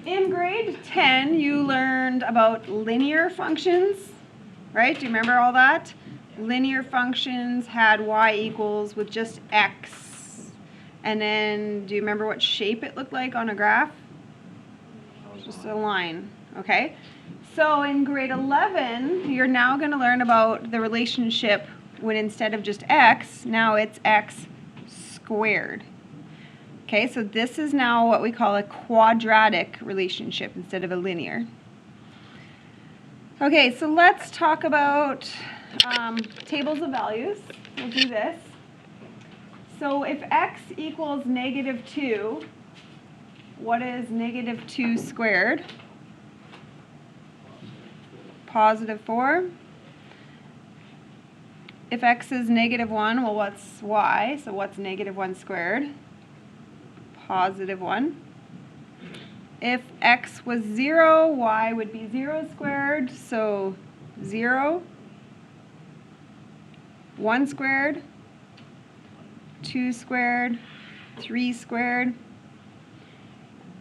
In grade 10, you learned about linear functions, right? Do you remember all that? Linear functions had y equals with just x. And then, do you remember what shape it looked like on a graph? Just a line, okay? So in grade 11, you're now going to learn about the relationship when instead of just x, now it's x squared. Okay, so this is now what we call a quadratic relationship instead of a linear. Okay, so let's talk about tables of values. We'll do this. So if x equals -2, what is -2 squared? +4. If x is -1, well, what's y? So what's -1 squared? +1. If x was 0, y would be 0 squared, so 0. 1 squared, 2 squared, 3 squared.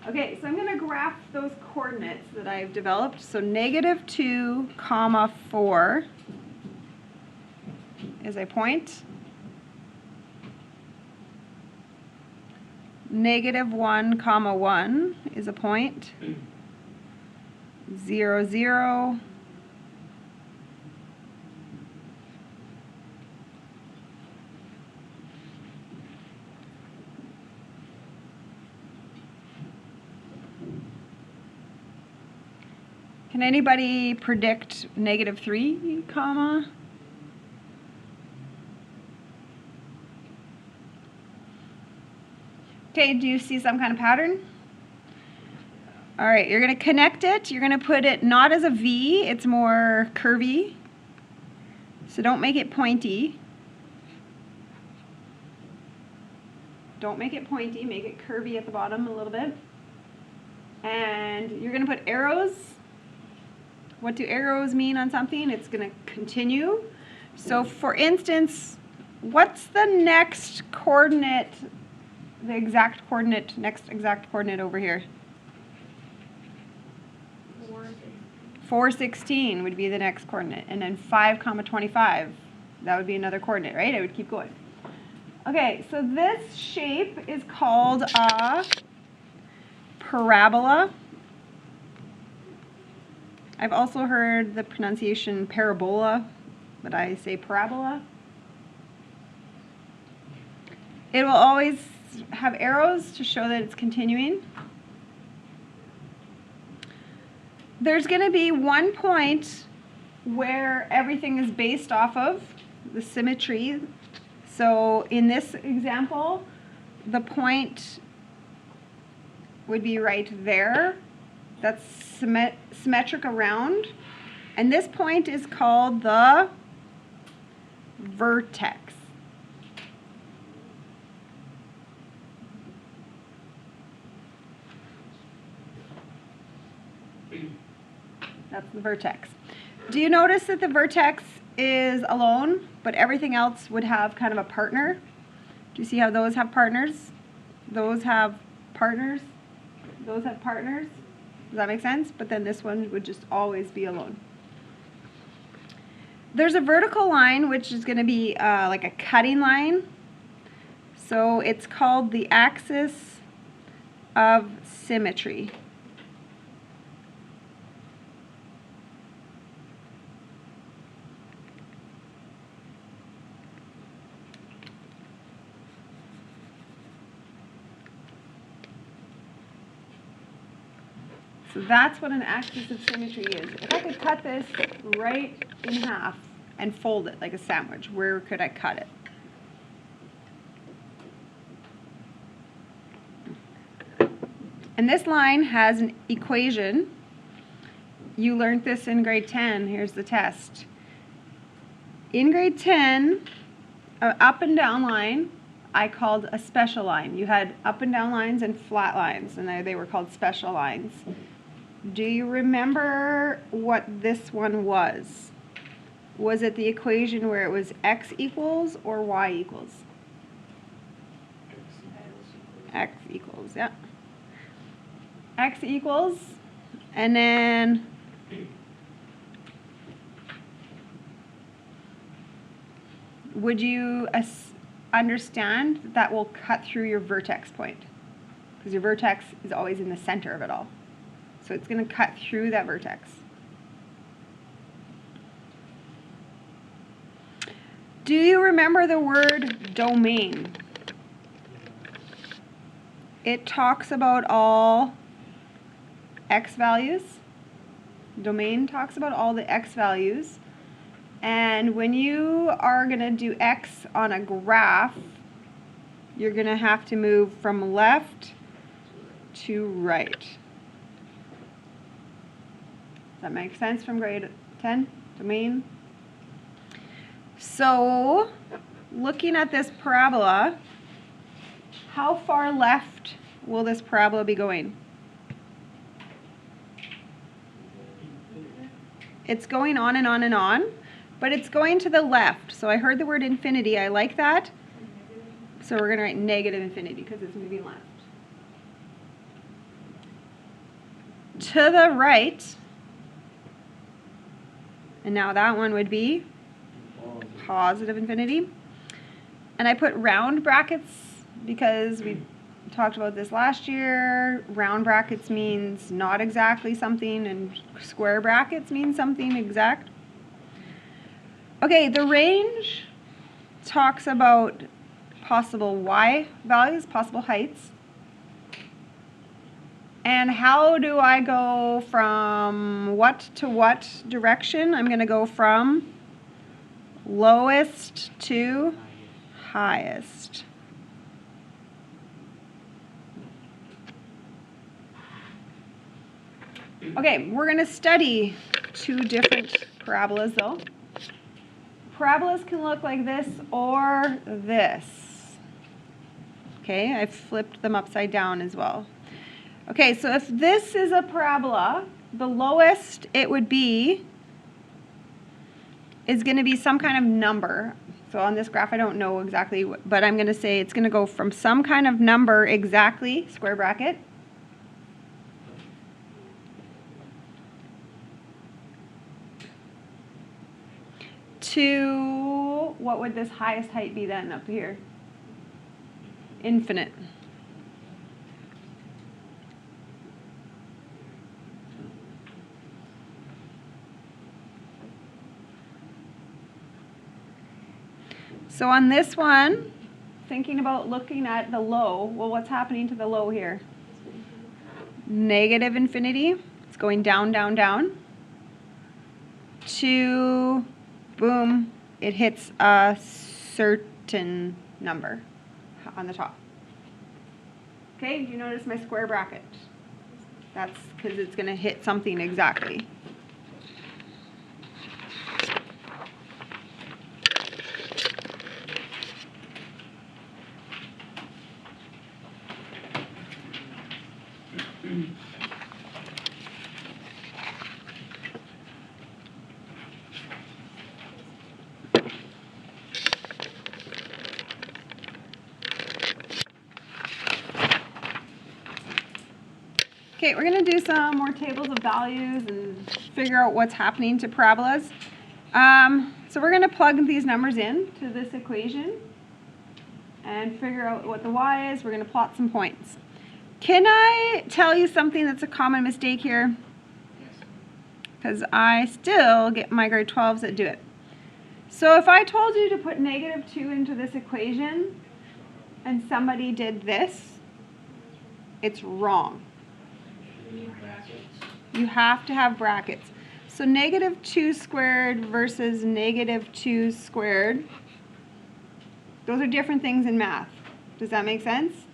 Okay, so I'm going to graph those coordinates that I've developed. So -2, 4 is a point. -1, 1 is a point. 0, 0. Can anybody predict -3, comma? Okay, do you see some kind of pattern? All right, you're going to connect it. You're going to put it not as a V, it's more curvy. So don't make it pointy. Don't make it pointy, make it curvy at the bottom a little bit. And you're going to put arrows. What do arrows mean on something? It's going to continue. So for instance, what's the next coordinate? The exact coordinate, next exact coordinate over here? 416 would be the next coordinate. And then 5, 25, that would be another coordinate, right? I would keep going. Okay, so this shape is called a parabola. I've also heard the pronunciation parabola, but I say parabola. It will always have arrows to show that it's continuing. There's going to be one point where everything is based off of the symmetry. So in this example, the point would be right there. That's symmetric around. And this point is called the vertex. That's the vertex. Do you notice that the vertex is alone, but everything else would have kind of a partner? Do you see how those have partners? Those have partners. Those have partners. Does that make sense? But then this one would just always be alone. There's a vertical line, which is going to be like a cutting line. So it's called the axis of symmetry. So that's what an axis of symmetry is. If I could cut this right in half and fold it like a sandwich, where could I cut it? And this line has an equation. You learned this in grade 10. Here's the test. In grade 10, an up and down line I called a special line. You had up and down lines and flat lines, and they were called special lines. Do you remember what this one was? Was it the equation where it was x equals or y equals? X equals, yeah. x equals, and then would you understand that that will cut through your vertex point? Because your vertex is always in the center of it all. So it's going to cut through that vertex. Do you remember the word domain? It talks about all x values. Domain talks about all the x values. And when you are going to do x on a graph, you're going to have to move from left to right. Does that make sense from grade 10? Domain? So, looking at this parabola, how far left will this parabola be going? It's going on and on and on, but it's going to the left. So I heard the word infinity. I like that. So we're going to write negative infinity because it's moving left. To the right, and now that one would be positive infinity. And I put round brackets because we talked about this last year. Round brackets means not exactly something, and square brackets mean something exact. Okay, the range talks about possible y values, possible heights. And how do I go from what to what direction? I'm going to go from lowest to highest. Okay, we're going to study two different parabolas though. Parabolas can look like this or this. Okay, I flipped them upside down as well. Okay, so if this is a parabola, the lowest it would be is going to be some kind of number. So on this graph I don't know exactly, but I'm going to say it's going to go from some kind of number exactly, square bracket, to, what would this highest height be then up here? Infinite. So on this one, thinking about looking at the low, well, what's happening to the low here? Negative infinity. It's going down, down, down. To, boom, it hits a certain number on the top. Okay, do you notice my square bracket? That's because it's going to hit something exactly. Okay, we're going to do some more tables of values and figure out what's happening to parabolas. So we're going to plug these numbers in to this equation and figure out what the y is. We're going to plot some points. Can I tell you something that's a common mistake here? Yes. Because I still get my grade 12s that do it. So if I told you to put -2 into this equation and somebody did this, it's wrong. You have to have brackets. So -2 squared versus -2 squared, those are different things in math. Does that make sense?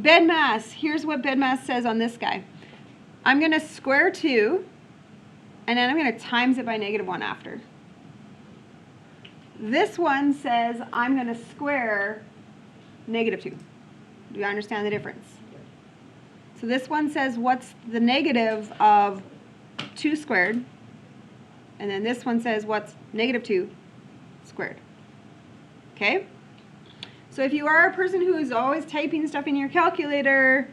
BEDMAS, here's what BEDMAS says on this guy. I'm going to square 2, and then I'm going to times it by -1 after. This one says I'm going to square -2. Do you understand the difference? So this one says what's the negative of 2 squared, and then this one says what's -2 squared. Okay? So if you are a person who is always typing stuff in your calculator,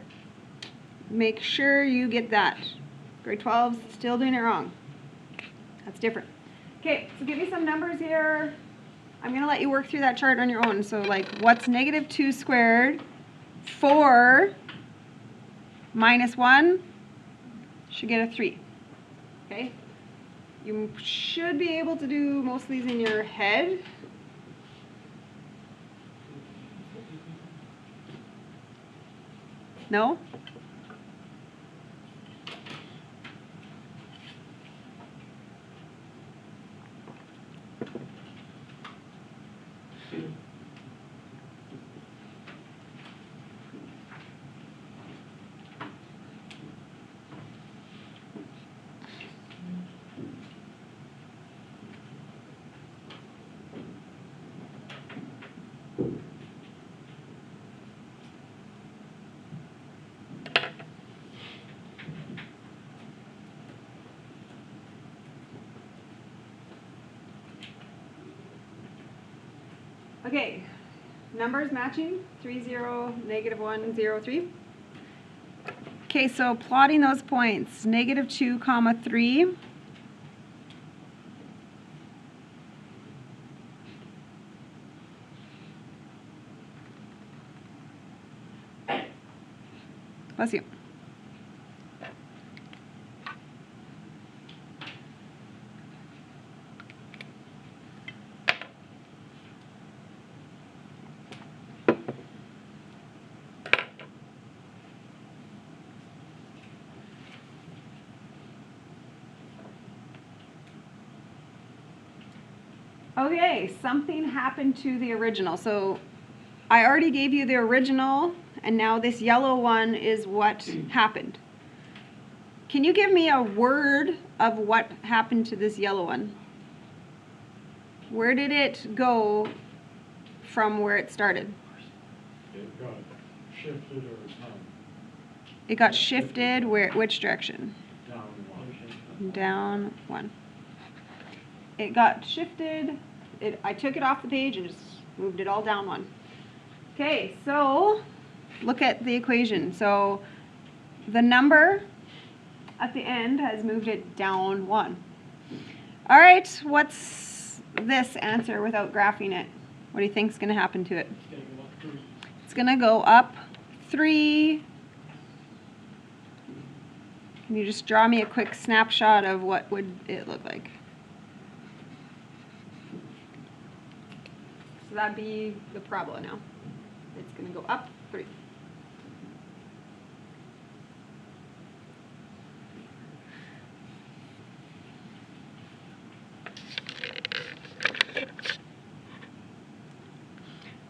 Make sure you get that. Grade 12's still doing it wrong. That's different. Okay, so give me some numbers here. I'm going to let you work through that chart on your own. So like, what's negative 2 squared? 4 minus 1 should get a 3. Okay? You should be able to do most of these in your head. No? Okay, numbers matching, 3, 0, negative 1, 0, 3. Okay, so plotting those points, negative 2, comma 3. Bless you. Okay, something happened to the original. So I already gave you the original, and now this yellow one is what happened. Can you give me a word of what happened to this yellow one? Where did it go from where it started? It got shifted or It got shifted where? Which direction? down one. Down 1. It got shifted. I took it off the page and just moved it all down 1. Okay, so look at the equation. So the number at the end has moved it down 1. All right, what's this answer without graphing it? What do you think is going to happen to it? It's going to go up 3. Can you just draw me a quick snapshot of what would it look like? So that'd be the parabola now. It's going to go up 3.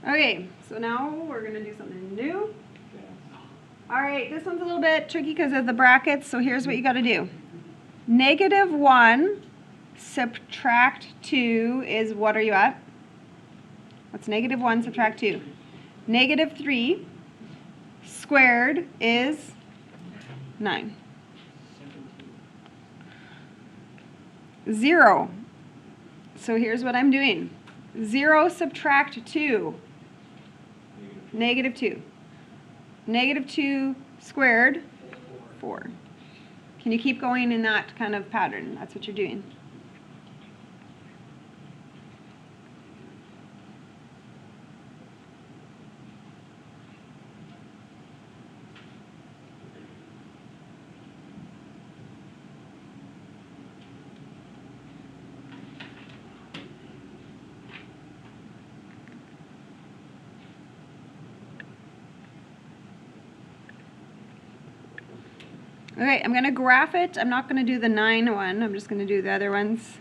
Okay, so now we're going to do something new. All right, this one's a little bit tricky because of the brackets, so here's what you got to do. Negative 1 subtract 2 is, what are you at? What's negative 1 subtract 2? Negative 3 squared is 9. 0. So here's what I'm doing. 0 subtract 2. Negative 2. Negative 2 squared, 4. Can you keep going in that kind of pattern? That's what you're doing. Okay, I'm going to graph it. I'm not going to do the 9 one. I'm just going to do the other ones.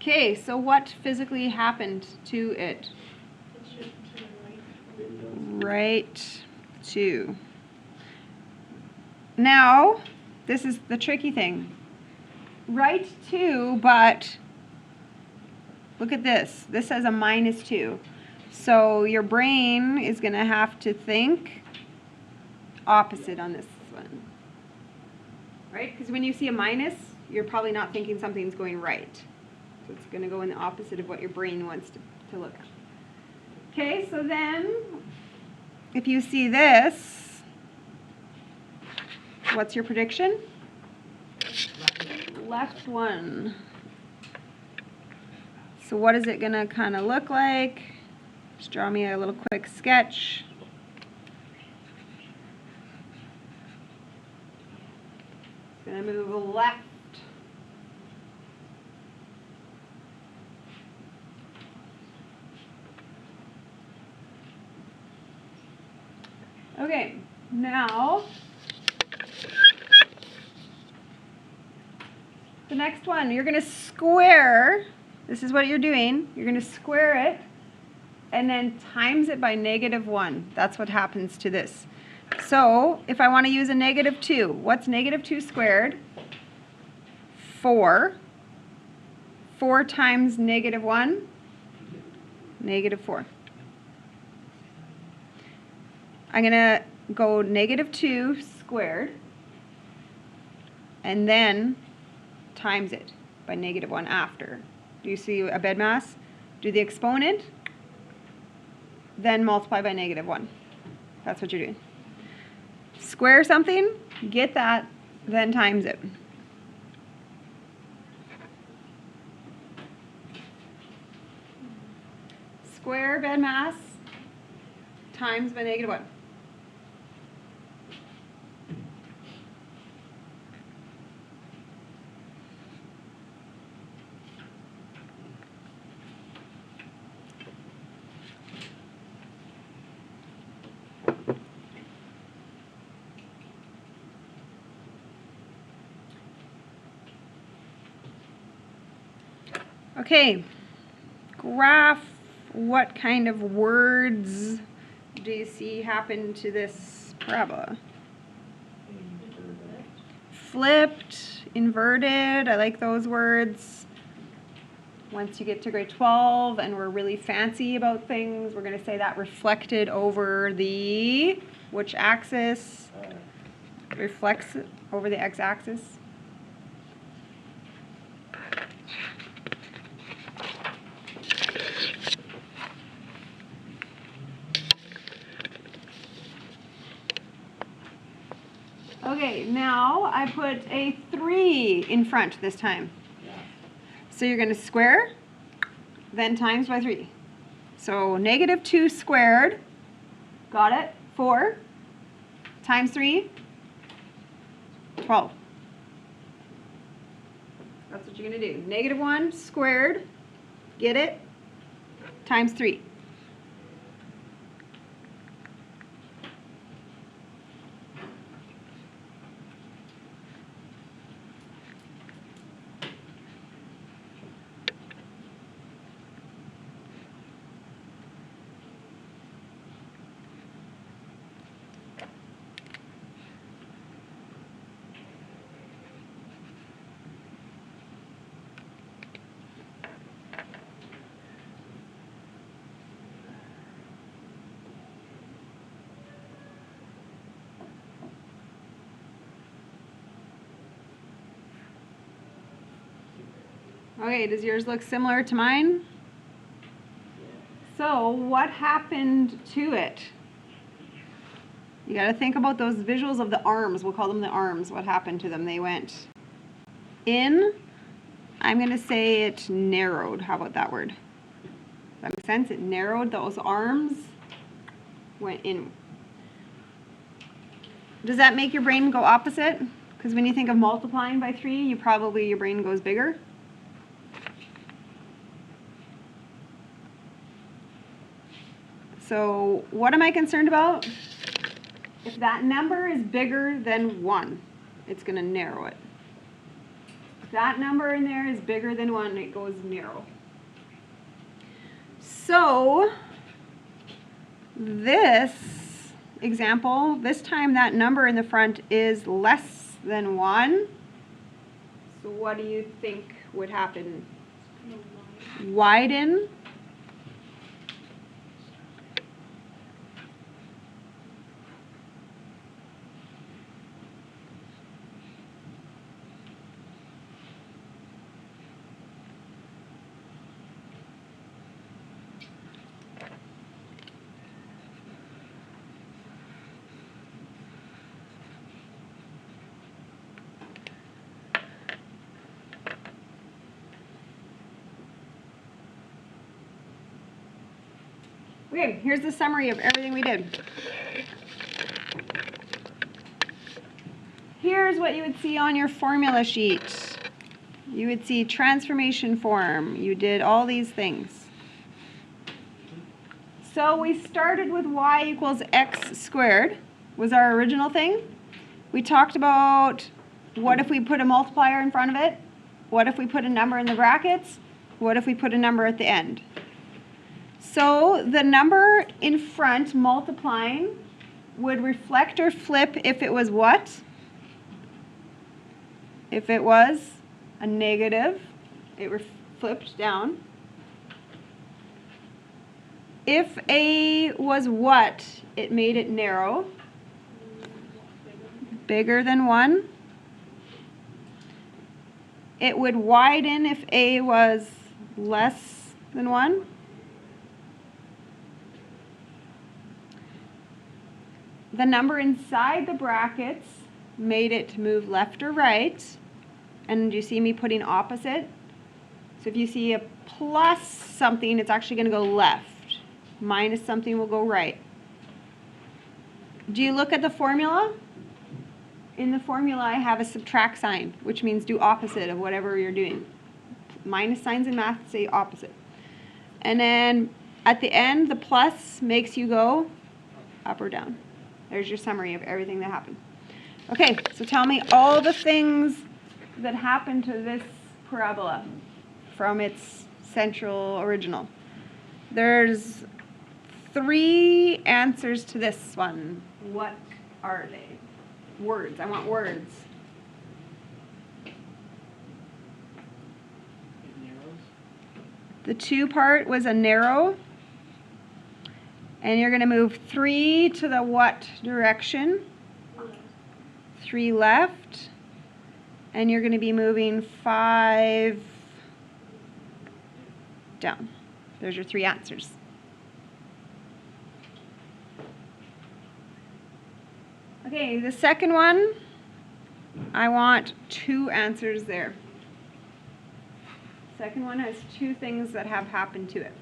Okay, so what physically happened to it? Right 2. Now, this is the tricky thing. right 2, but look at this. This says a -2. So your brain is going to have to think opposite on this one. Right? Because when you see a minus, you're probably not thinking something's going right. So it's going to go in the opposite of what your brain wants to look at. Okay, so then if you see this, what's your prediction? Left one. So what is it going to kind of look like? Just draw me a little quick sketch. It's going to move left. Okay, now the next one, you're going to square. This is what you're doing. You're going to square it and then times it by -1. That's what happens to this. So if I want to use a -2, what's -2 squared? 4. 4 times -1? -4. I'm going to go -2 squared and then times it by -1 after. Do you see a bed mass? Do the exponent, then multiply by -1. That's what you're doing. Square something, get that, then times it. Square bed mass times by -1. Okay, graph, what kind of words do you see happen to this parabola? Flipped, inverted, I like those words. Once you get to grade 12 and we're really fancy about things, we're going to say that reflected over the, which axis? Reflects over the x-axis. Okay, now I put a 3 in front this time. So you're going to square, then times by 3. So -2 squared, got it, 4, times 3, 12. That's what you're going to do. -1 squared, get it, times 3. Okay, does yours look similar to mine? So what happened to it? You got to think about those visuals of the arms. We'll call them the arms. What happened to them? They went in. I'm going to say it narrowed. How about that word? Does that make sense? It narrowed. Those arms went in. Does that make your brain go opposite? Because when you think of multiplying by 3, your brain goes bigger. So what am I concerned about? If that number is bigger than 1, it's going to narrow it. If that number in there is bigger than 1, it goes narrow. So this example, this time that number in the front is less than 1. So what do you think would happen? Widen. Okay, here's the summary of everything we did. Here's what you would see on your formula sheet. You would see transformation form. You did all these things. So we started with y equals x squared, was our original thing. We talked about what if we put a multiplier in front of it? What if we put a number in the brackets? What if we put a number at the end? So the number in front multiplying would reflect or flip if it was what? If it was a negative, it flipped down. If A was what? It made it narrow. Bigger than 1. It would widen if A was less than 1. The number inside the brackets made it move left or right. And you see me putting opposite? So if you see a plus something, it's actually going to go left. Minus something will go right. Do you look at the formula? In the formula, I have a subtract sign, which means do opposite of whatever you're doing. Minus signs in math say opposite. And then at the end, the plus makes you go up or down. There's your summary of everything that happened. Okay, so tell me all the things that happened to this parabola from its central original. There's 3 answers to this one. What are they? Words. I want words. It narrows. The 2 part was a narrow. And you're going to move 3 to the what direction? 3 left. And you're going to be moving 5 down. There's your 3 answers. Okay, the second one, I want 2 answers there. Second one has 2 things that have happened to it.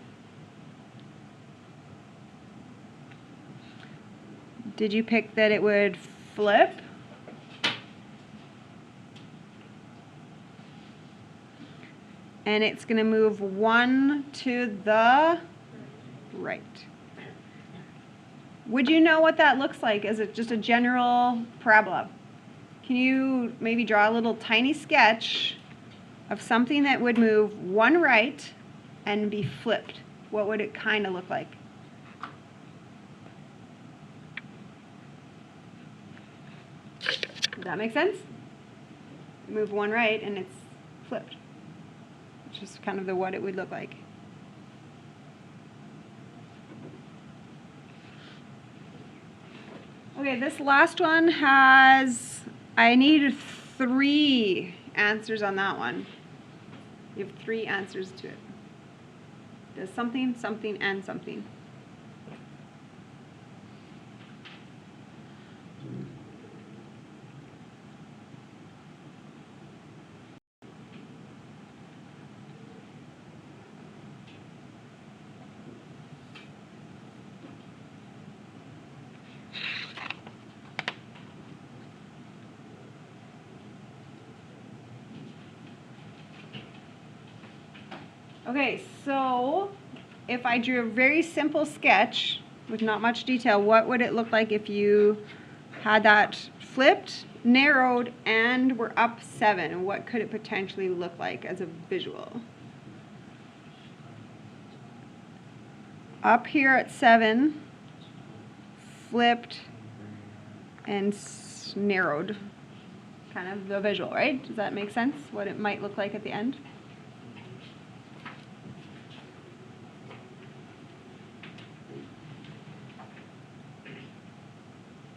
Did you pick that it would flip? And it's going to move 1 to the right. Would you know what that looks like? Is it just a general parabola? Can you maybe draw a little tiny sketch of something that would move 1 right and be flipped? What would it kind of look like? Does that make sense? Move 1 right and it's flipped. It's just kind of what it would look like. Okay, this last one has, I need 3 answers on that one. You have 3 answers to it. Does something, something, and something. Okay, so if I drew a very simple sketch with not much detail, what would it look like if you had that flipped, narrowed, and were up 7? What could it potentially look like as a visual? Up here at 7, flipped, and narrowed. kind of the visual, right? Does that make sense, what it might look like at the end?